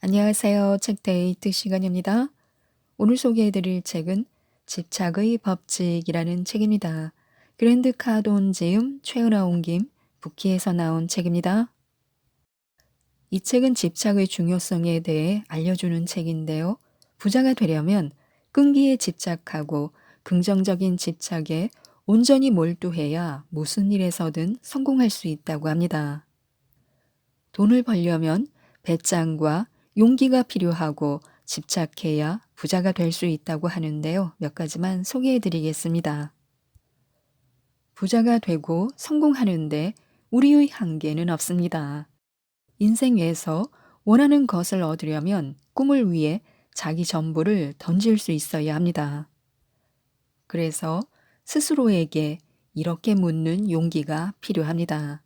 안녕하세요. 책데이트 시간입니다. 오늘 소개해드릴 책은 집착의 법칙이라는 책입니다. 그랜드 카돈 제음, 최은아 옮김, 부키에서 나온 책입니다. 이 책은 집착의 중요성에 대해 알려주는 책인데요. 부자가 되려면 끈기에 집착하고 긍정적인 집착에 온전히 몰두해야 무슨 일에서든 성공할 수 있다고 합니다. 돈을 벌려면 배짱과 용기가 필요하고 집착해야 부자가 될 수 있다고 하는데요. 몇 가지만 소개해 드리겠습니다. 부자가 되고 성공하는데 우리의 한계는 없습니다. 인생에서 원하는 것을 얻으려면 꿈을 위해 자기 전부를 던질 수 있어야 합니다. 그래서 스스로에게 이렇게 묻는 용기가 필요합니다.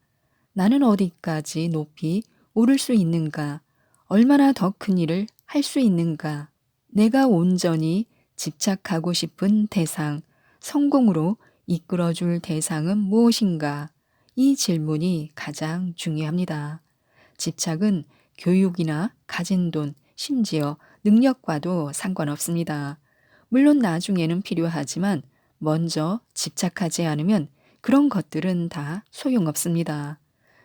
나는 어디까지 높이 오를 수 있는가? 얼마나 더 큰 일을 할 수 있는가? 내가 온전히 집착하고 싶은 대상, 성공으로 이끌어줄 대상은 무엇인가? 이 질문이 가장 중요합니다. 집착은 교육이나 가진 돈, 심지어 능력과도 상관없습니다. 물론 나중에는 필요하지만 먼저 집착하지 않으면 그런 것들은 다 소용없습니다.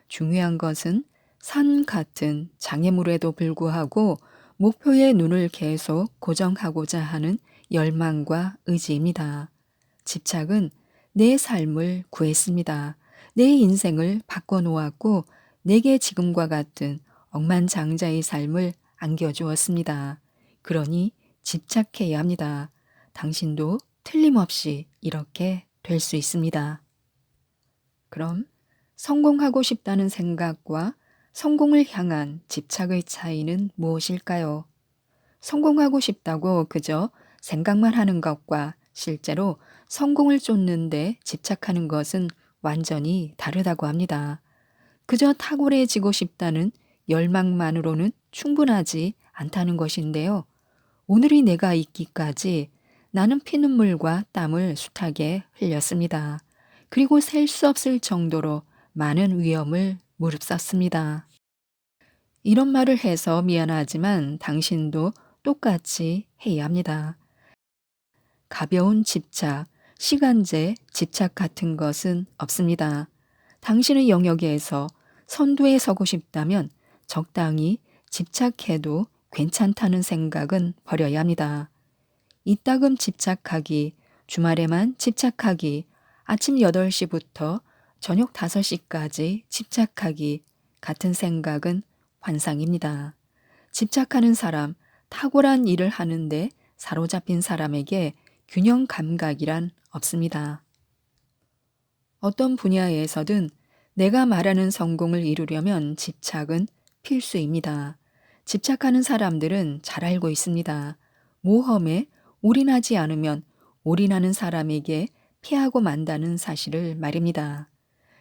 중요한 것은 산 같은 장애물에도 불구하고 목표의 눈을 계속 고정하고자 하는 열망과 의지입니다. 집착은 내 삶을 구했습니다. 내 인생을 바꿔놓았고 내게 지금과 같은 억만장자의 삶을 안겨주었습니다. 그러니 집착해야 합니다. 당신도 틀림없이 이렇게 될 수 있습니다. 그럼 성공하고 싶다는 생각과 성공을 향한 집착의 차이는 무엇일까요? 성공하고 싶다고 그저 생각만 하는 것과 실제로 성공을 쫓는데 집착하는 것은 완전히 다르다고 합니다. 그저 탁월해지고 싶다는 열망만으로는 충분하지 않다는 것인데요. 오늘의 내가 있기까지 나는 피눈물과 땀을 숱하게 흘렸습니다. 그리고 셀 수 없을 정도로 많은 위험을 무릅썼습니다. 이런 말을 해서 미안하지만 당신도 똑같이 해야 합니다. 가벼운 집착, 시간제 집착 같은 것은 없습니다. 당신의 영역에서 선두에 서고 싶다면 적당히 집착해도 괜찮다는 생각은 버려야 합니다. 이따금 집착하기, 주말에만 집착하기, 아침 8시부터 저녁 5시까지 집착하기 같은 생각은 환상입니다. 집착하는 사람, 탁월한 일을 하는데 사로잡힌 사람에게 균형 감각이란 없습니다. 어떤 분야에서든 내가 말하는 성공을 이루려면 집착은 필수입니다. 집착하는 사람들은 잘 알고 있습니다. 모험에 올인하지 않으면 올인하는 사람에게 피하고 만다는 사실을 말입니다.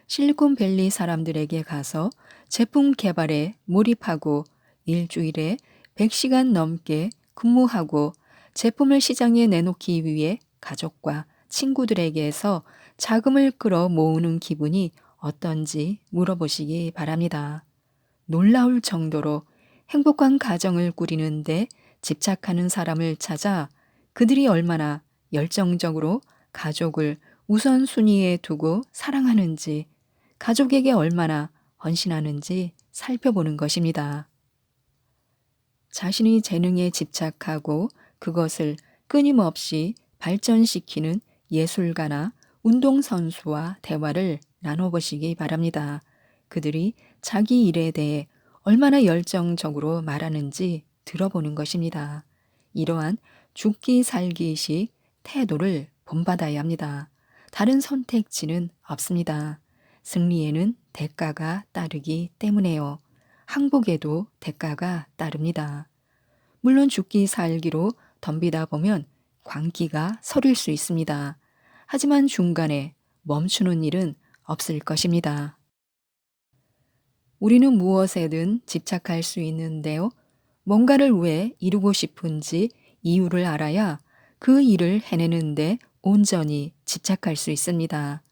실리콘밸리 사람들에게 가서 제품 개발에 몰입하고 일주일에 100시간 넘게 근무하고 제품을 시장에 내놓기 위해 가족과 친구들에게서 자금을 끌어 모으는 기분이 어떤지 물어보시기 바랍니다. 놀라울 정도로 행복한 가정을 꾸리는데 집착하는 사람을 찾아 그들이 얼마나 열정적으로 가족을 우선순위에 두고 사랑하는지, 가족에게 얼마나 헌신하는지 살펴보는 것입니다. 자신의 재능에 집착하고 그것을 끊임없이 발전시키는 예술가나 운동선수와 대화를 나눠보시기 바랍니다. 그들이 자기 일에 대해 얼마나 열정적으로 말하는지 들어보는 것입니다. 이러한 죽기 살기식 태도를 본받아야 합니다. 다른 선택지는 없습니다. 승리에는 대가가 따르기 때문에요. 항복에도 대가가 따릅니다. 물론 죽기 살기로 덤비다 보면 광기가 서릴 수 있습니다. 하지만 중간에 멈추는 일은 없을 것입니다. 우리는 무엇에든 집착할 수 있는데요. 뭔가를 왜 이루고 싶은지 이유를 알아야 그 일을 해내는데 온전히 집착할 수 있습니다.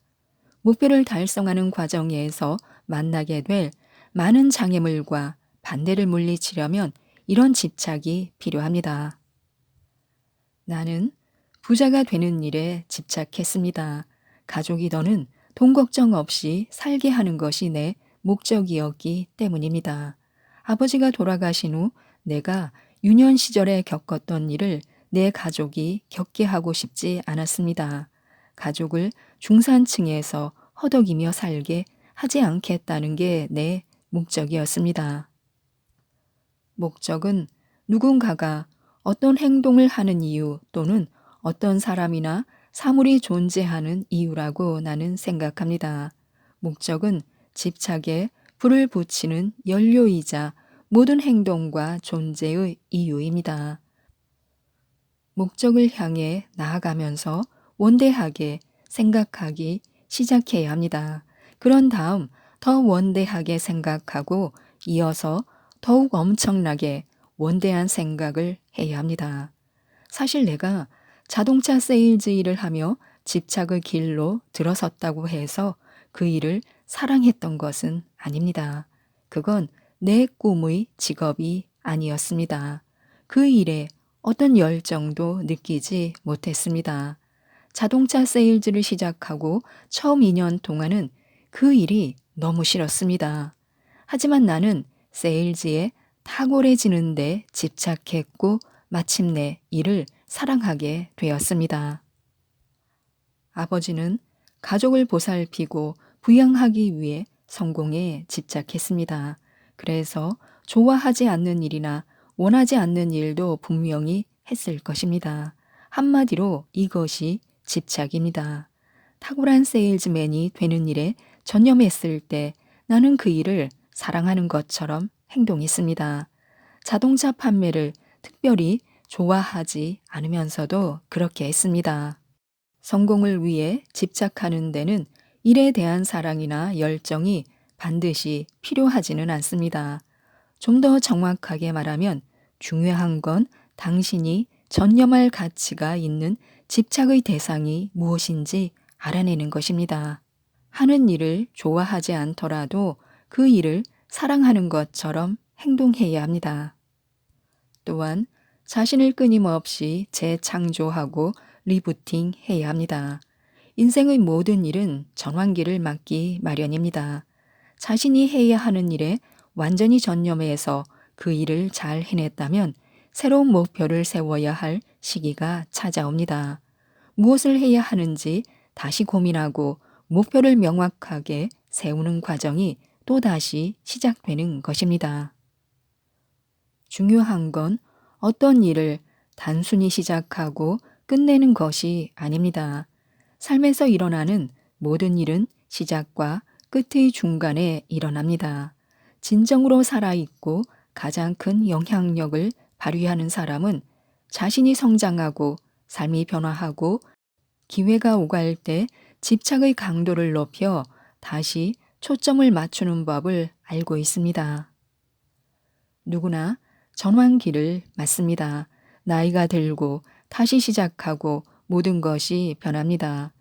목표를 달성하는 과정에서 만나게 될 많은 장애물과 반대를 물리치려면 이런 집착이 필요합니다. 나는 부자가 되는 일에 집착했습니다. 가족이 더는 돈 걱정 없이 살게 하는 것이 내 목적이었기 때문입니다. 아버지가 돌아가신 후 내가 유년 시절에 겪었던 일을 내 가족이 겪게 하고 싶지 않았습니다. 가족을 중산층에서 허덕이며 살게 하지 않겠다는 게 내 목적이었습니다. 목적은 누군가가 어떤 행동을 하는 이유 또는 어떤 사람이나 사물이 존재하는 이유라고 나는 생각합니다. 목적은 집착에 불을 붙이는 연료이자 모든 행동과 존재의 이유입니다. 목적을 향해 나아가면서 원대하게 생각하기 시작해야 합니다. 그런 다음 더 원대하게 생각하고 이어서 더욱 엄청나게 원대한 생각을 해야 합니다. 사실 내가 자동차 세일즈 일을 하며 집착의 길로 들어섰다고 해서 그 일을 사랑했던 것은 아닙니다. 그건 내 꿈의 직업이 아니었습니다. 그 일에 어떤 열정도 느끼지 못했습니다. 자동차 세일즈를 시작하고 처음 2년 동안은 그 일이 너무 싫었습니다. 하지만 나는 세일즈에 탁월해지는데 집착했고 마침내 이를 사랑하게 되었습니다. 아버지는 가족을 보살피고 부양하기 위해 성공에 집착했습니다. 그래서 좋아하지 않는 일이나 원하지 않는 일도 분명히 했을 것입니다. 한마디로 이것이 집착입니다. 탁월한 세일즈맨이 되는 일에 전념했을 때 나는 그 일을 사랑하는 것처럼 행동했습니다. 자동차 판매를 특별히 좋아하지 않으면서도 그렇게 했습니다. 성공을 위해 집착하는 데는 일에 대한 사랑이나 열정이 반드시 필요하지는 않습니다. 좀 더 정확하게 말하면 중요한 건 당신이 전념할 가치가 있는 집착의 대상이 무엇인지 알아내는 것입니다. 하는 일을 좋아하지 않더라도 그 일을 사랑하는 것처럼 행동해야 합니다. 또한 자신을 끊임없이 재창조하고 리부팅 해야 합니다. 인생의 모든 일은 전환기를 맞기 마련입니다. 자신이 해야 하는 일에 완전히 전념해서 그 일을 잘 해냈다면 새로운 목표를 세워야 할 시기가 찾아옵니다. 무엇을 해야 하는지 다시 고민하고 목표를 명확하게 세우는 과정이 또다시 시작되는 것입니다. 중요한 건 어떤 일을 단순히 시작하고 끝내는 것이 아닙니다. 삶에서 일어나는 모든 일은 시작과 끝의 중간에 일어납니다. 진정으로 살아있고 가장 큰 영향력을 발휘하는 사람은 자신이 성장하고 삶이 변화하고 기회가 오갈 때 집착의 강도를 높여 다시 초점을 맞추는 법을 알고 있습니다. 누구나 전환기를 맞습니다. 나이가 들고 다시 시작하고 모든 것이 변합니다.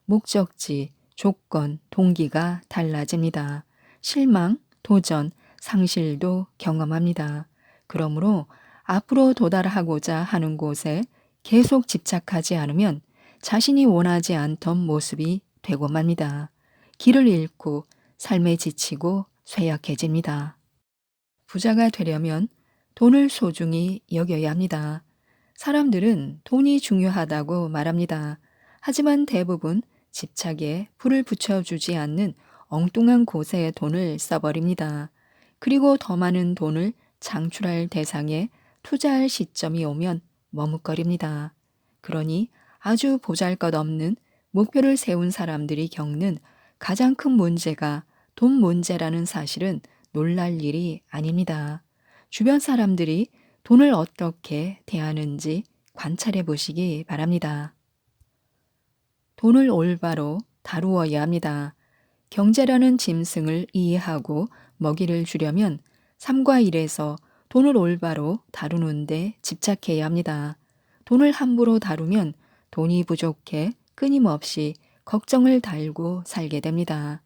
목적지, 조건, 동기가 달라집니다. 실망, 도전, 상실도 경험합니다. 그러므로 앞으로 도달하고자 하는 곳에 계속 집착하지 않으면 자신이 원하지 않던 모습이 되고 맙니다. 길을 잃고 삶에 지치고 쇠약해집니다. 부자가 되려면 돈을 소중히 여겨야 합니다. 사람들은 돈이 중요하다고 말합니다. 하지만 대부분 집착에 불을 붙여주지 않는 엉뚱한 곳에 돈을 써버립니다. 그리고 더 많은 돈을 창출할 대상에 투자할 시점이 오면 머뭇거립니다. 그러니 아주 보잘것없는 목표를 세운 사람들이 겪는 가장 큰 문제가 돈 문제라는 사실은 놀랄 일이 아닙니다. 주변 사람들이 돈을 어떻게 대하는지 관찰해 보시기 바랍니다. 돈을 올바로 다루어야 합니다. 경제라는 짐승을 이해하고 먹이를 주려면 3과 1에서 돈을 올바로 다루는데 집착해야 합니다. 돈을 함부로 다루면 돈이 부족해 끊임없이 걱정을 달고 살게 됩니다.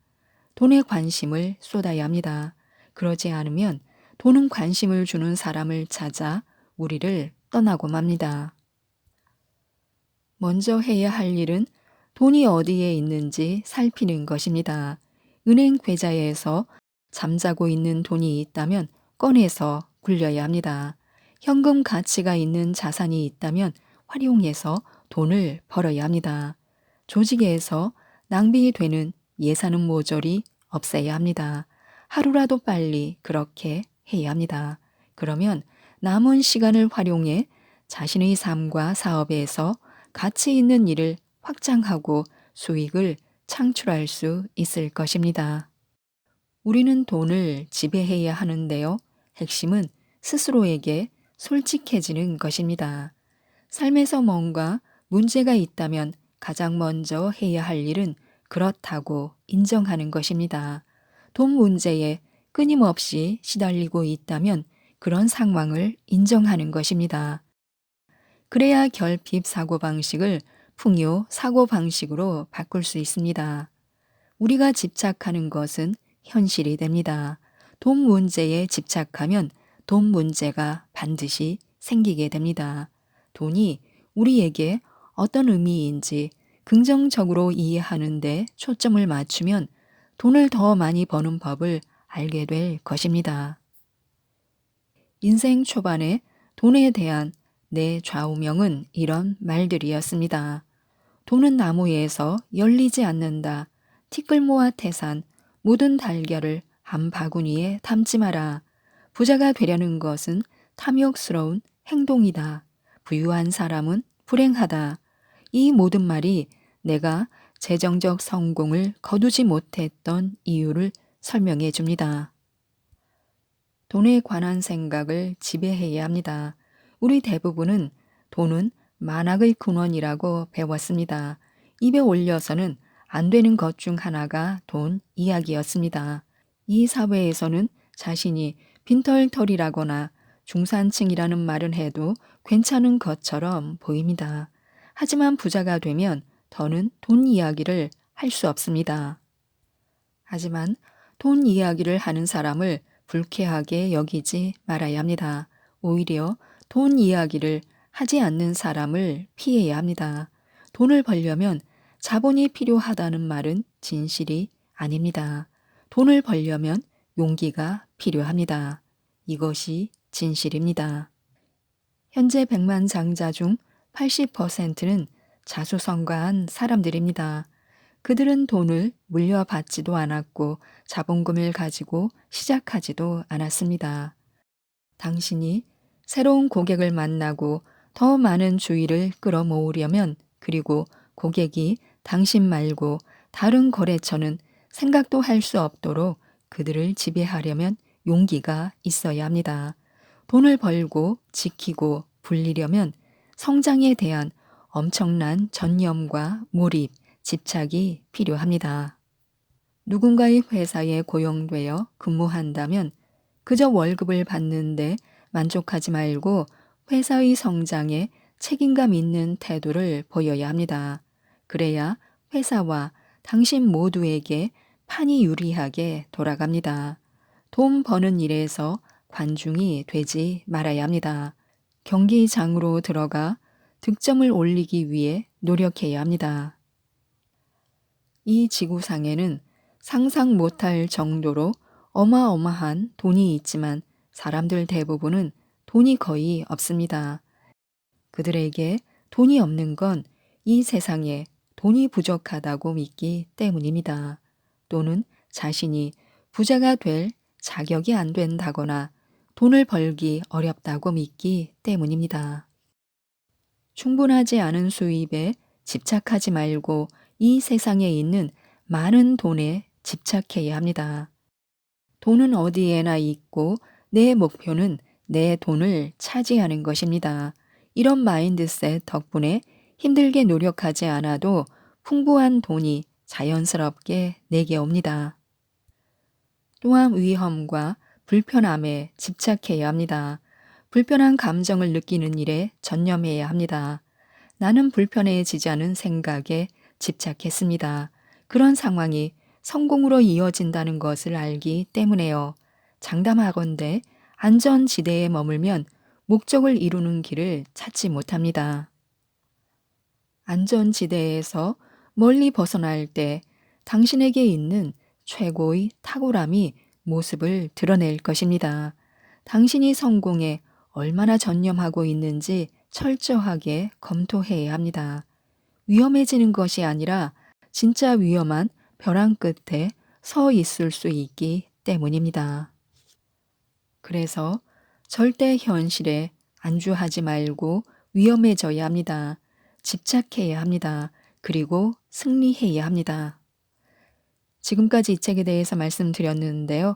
돈에 관심을 쏟아야 합니다. 그러지 않으면 돈은 관심을 주는 사람을 찾아 우리를 떠나고 맙니다. 먼저 해야 할 일은 돈이 어디에 있는지 살피는 것입니다. 은행 계좌에서 잠자고 있는 돈이 있다면 꺼내서 굴려야 합니다. 현금 가치가 있는 자산이 있다면 활용해서 돈을 벌어야 합니다. 조직에서 낭비되는 예산은 모조리 없애야 합니다. 하루라도 빨리 그렇게 해야 합니다. 그러면 남은 시간을 활용해 자신의 삶과 사업에서 가치 있는 일을 확장하고 수익을 창출할 수 있을 것입니다. 우리는 돈을 지배해야 하는데요. 핵심은 스스로에게 솔직해지는 것입니다. 삶에서 뭔가 문제가 있다면 가장 먼저 해야 할 일은 그렇다고 인정하는 것입니다. 돈 문제에 끊임없이 시달리고 있다면 그런 상황을 인정하는 것입니다. 그래야 결핍 사고방식을 풍요 사고방식으로 바꿀 수 있습니다. 우리가 집착하는 것은 현실이 됩니다. 돈 문제에 집착하면 돈 문제가 반드시 생기게 됩니다. 돈이 우리에게 어떤 의미인지 긍정적으로 이해하는데 초점을 맞추면 돈을 더 많이 버는 법을 알게 될 것입니다. 인생 초반에 돈에 대한 내 좌우명은 이런 말들이었습니다. 돈은 나무에서 열리지 않는다. 티끌모아 태산, 모든 달걀을 한 바구니에 담지 마라. 부자가 되려는 것은 탐욕스러운 행동이다. 부유한 사람은 불행하다. 이 모든 말이 내가 재정적 성공을 거두지 못했던 이유를 설명해 줍니다. 돈에 관한 생각을 지배해야 합니다. 우리 대부분은 돈은 만악의 근원이라고 배웠습니다. 입에 올려서는 안 되는 것 중 하나가 돈 이야기였습니다. 이 사회에서는 자신이 빈털터리라거나 중산층이라는 말은 해도 괜찮은 것처럼 보입니다. 하지만 부자가 되면 더는 돈 이야기를 할 수 없습니다. 하지만 돈 이야기를 하는 사람을 불쾌하게 여기지 말아야 합니다. 오히려 돈 이야기를 하지 않는 사람을 피해야 합니다. 돈을 벌려면 자본이 필요하다는 말은 진실이 아닙니다. 돈을 벌려면 용기가 필요합니다. 이것이 진실입니다. 현재 백만장자 중 80%는 자수성가한 사람들입니다. 그들은 돈을 물려받지도 않았고 자본금을 가지고 시작하지도 않았습니다. 당신이 새로운 고객을 만나고 더 많은 주의를 끌어모으려면 그리고 고객이 당신 말고 다른 거래처는 생각도 할 수 없도록 그들을 지배하려면 용기가 있어야 합니다. 돈을 벌고 지키고 불리려면 성장에 대한 엄청난 전념과 몰입, 집착이 필요합니다. 누군가의 회사에 고용되어 근무한다면 그저 월급을 받는데 만족하지 말고 회사의 성장에 책임감 있는 태도를 보여야 합니다. 그래야 회사와 당신 모두에게 판이 유리하게 돌아갑니다. 돈 버는 일에서 관중이 되지 말아야 합니다. 경기장으로 들어가 득점을 올리기 위해 노력해야 합니다. 이 지구상에는 상상 못할 정도로 어마어마한 돈이 있지만 사람들 대부분은 돈이 거의 없습니다. 그들에게 돈이 없는 건 이 세상에 돈이 부족하다고 믿기 때문입니다. 또는 자신이 부자가 될 자격이 안 된다거나 돈을 벌기 어렵다고 믿기 때문입니다. 충분하지 않은 수입에 집착하지 말고 이 세상에 있는 많은 돈에 집착해야 합니다. 돈은 어디에나 있고 내 목표는 내 돈을 차지하는 것입니다. 이런 마인드셋 덕분에 힘들게 노력하지 않아도 풍부한 돈이 자연스럽게 내게 옵니다. 또한 위험과 불편함에 집착해야 합니다. 불편한 감정을 느끼는 일에 전념해야 합니다. 나는 불편해지지 않은 생각에 집착했습니다. 그런 상황이 성공으로 이어진다는 것을 알기 때문에요. 장담하건대 안전지대에 머물면 목적을 이루는 길을 찾지 못합니다. 안전지대에서 멀리 벗어날 때 당신에게 있는 최고의 탁월함이 모습을 드러낼 것입니다. 당신이 성공에 얼마나 전념하고 있는지 철저하게 검토해야 합니다. 위험해지는 것이 아니라 진짜 위험한 벼랑 끝에 서 있을 수 있기 때문입니다. 그래서 절대 현실에 안주하지 말고 위험해져야 합니다. 집착해야 합니다. 그리고 승리해야 합니다. 지금까지 이 책에 대해서 말씀드렸는데요.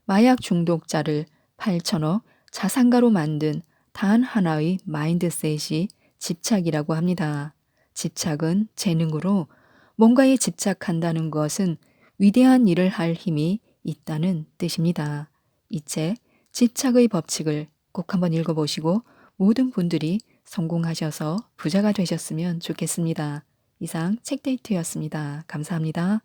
마약 중독자를 8천억 자산가로 만든 단 하나의 마인드셋이 집착이라고 합니다. 집착은 재능으로 뭔가에 집착한다는 것은 위대한 일을 할 힘이 있다는 뜻입니다. 이 책 집착의 법칙을 꼭 한번 읽어보시고 모든 분들이 성공하셔서 부자가 되셨으면 좋겠습니다. 이상 책데이트였습니다. 감사합니다.